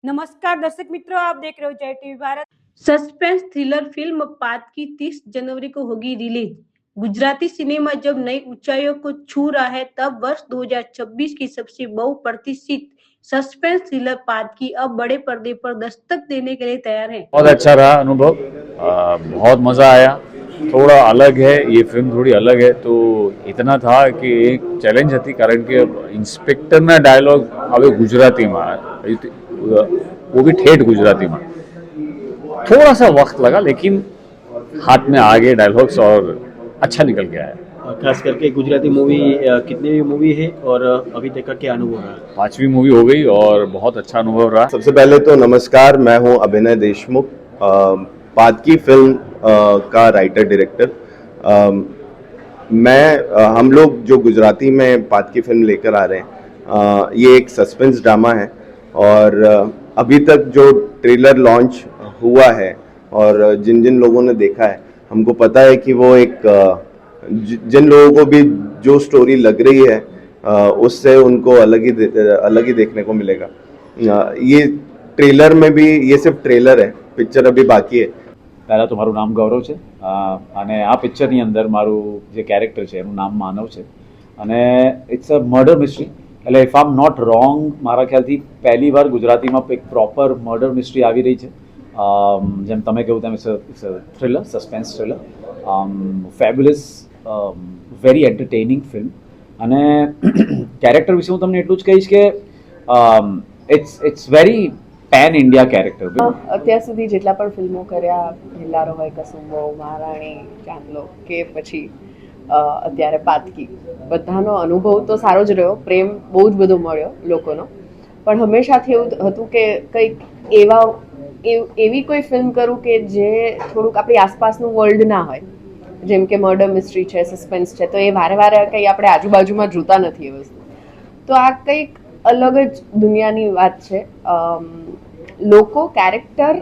नमस्कार दर्शक मित्रों, आप देख रहे हो जय TV Bharat. Suspense thriller film पात की 30 जनवरी को होगी रिलीज। गुजराती सिनेमा जब नई ऊंचाइयों को छू रहा है, तब वर्ष 2026 की सबसे बहुप्रतीक्षित सस्पेंस थ्रिलर पात की अब बड़े पर्दे पर दस्तक देने के लिए तैयार है। बहुत अच्छा रहा अनुभव, बहुत मज़ा आया। थोड़ा अलग है ये फिल्म, थोड़ी अलग है तो इतना था कि एक चैलेंज હતી કારણ કે ઇન્સ્પેક્ટરના ડાયલોગ હવે ગુજરાતીમાં, वो भी ठेठ गुजराती में। थोड़ा सा वक्त लगा लेकिन हाथ में आ गए डायलॉग्स और अच्छा निकल के आया। खास करके गुजराती मूवी कितनी मूवी है और अभी तक का क्या अनुभव रहा? 5वीं मूवी हो गई और बहुत अच्छा अनुभव रहा। सबसे पहले तो नमस्कार, मैं हूं अभिनय देशमुख, पातकी फिल्म का राइटर डायरेक्टर। हम लोग जो गुजराती में पातकी फिल्म लेकर आ रहे हैं, ये एक सस्पेंस ड्रामा है और अभी तक जो ट्रेलर लॉन्च हुआ है और जिन जिन लोगों ने देखा है, हमको पता है कि वो एक जिन लोगों को भी जो स्टोरी लग रही है उससे उनको अलग ही देखने को मिलेगा। ये ट्रेलर में भी, ये सिर्फ ट्रेलर है, पिक्चर अभी बाकी है। પહેલાં તો મારું નામ ગૌરવ છે અને આ પિક્ચરની અંદર મારું જે કેરેક્ટર છે એનું નામ માનવ છે અને ઇટ્સ અ મર્ડર મિસ્ટ્રી. એટલે ઇફ આમ નોટ રોંગ, મારા ખ્યાલથી પહેલી વાર ગુજરાતીમાં એક પ્રોપર મર્ડર મિસ્ટ્રી આવી રહી છે. જેમ તમે કહ્યું તેમ it's a thriller, suspense thriller, fabulous, very entertaining film. અને કેરેક્ટર વિશે હું તમને એટલું જ કહીશ કે it's very pan India character. અત્યાર સુધી જેટલા પણ ફિલ્મો કર્યા, હિલ્લારો હોય, કસુંબો, મહારાણી, ચાંદલો કે પછી અત્યારે પાતકી, બધાનો અનુભવ તો સારો જ રહ્યો. પ્રેમ બહુ જ બધો મળ્યો લોકોનો, પણ હંમેશાથી એવું હતું કે કંઈક એવી કોઈ ફિલ્મ કરું કે જે થોડુંક આપણી આસપાસનું વર્લ્ડ ના હોય. જેમ કે મર્ડર મિસ્ટ્રી છે, સસ્પેન્સ છે, તો એ વારે વારે કંઈ આપણે આજુબાજુમાં જોતા નથી એ વસ્તુ. તો આ કંઈક અલગ જ દુનિયાની વાત છે. લોકો કેરેક્ટર